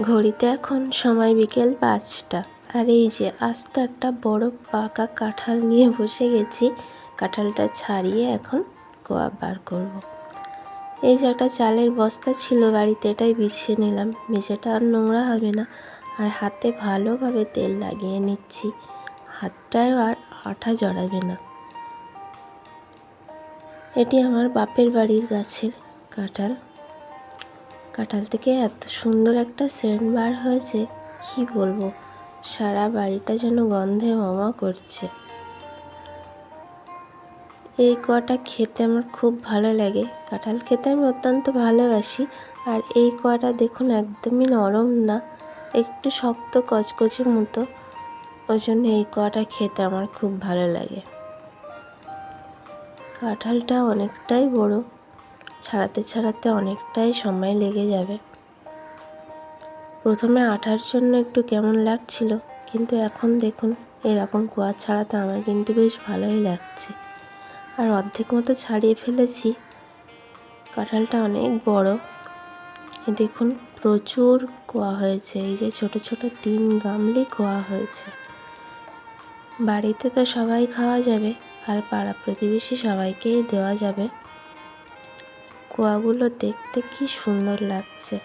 ঘড়িতে এখন সময় বিকেল 5টা। আর এই যে আস্তে একটা বড় পাকা কাঁঠাল নিয়ে বসে গেছি। কাঁঠালটা ছাড়িয়ে এখন কোয়া বার করব। এই যে একটা চালের বস্তা ছিল বাড়িতে, এটাই বিছিয়ে নিলাম। মেঝেটা আর নোংরা হবে না। আর হাতে ভালোভাবে তেল লাগিয়ে নিচ্ছি, হাতটায় আর আঠা জড়াবে না। এটি আমার বাপের বাড়ির গাছের কাঁঠাল। কাঁঠাল থেকে এত সুন্দর একটা সেন্ট বার হয়েছে, কি বলবো, সারা বাড়িটা যেন গন্ধে মমা করছে। এই কোয়াটা খেতে আমার খুব ভালো লাগে। কাঁঠাল খেতে আমি অত্যন্ত ভালোবাসি। আর এই কোয়াটা দেখুন একদমই নরম না, একটু শক্ত কচকচে মতো। ওই জন্য এই কোয়াটা খেতে আমার খুব ভালো লাগে। কাঁঠালটা অনেকটাই বড়, ছাড়াতে ছাড়াতে অনেকটাই সময় লেগে যাবে। প্রথমে আঠার জন্য একটু কেমন লাগছিল, কিন্তু এখন দেখুন এরকম কোয়া ছাড়াতে আমার কিন্তু বেশ ভালোই লাগছে। আর অর্ধেক মতো ছাড়িয়ে ফেলেছি। কাঁঠালটা অনেক বড়। দেখুন প্রচুর কোয়া হয়েছে। এই যে ছোট ছোট 3 গামলি কোয়া হয়েছে। বাড়িতে তো সবাই খাওয়া যাবে, আর পাড়া প্রতিবেশী সবাইকেই দেওয়া যাবে। কোয়াগুলো দেখতে কি সুন্দর লাগছে।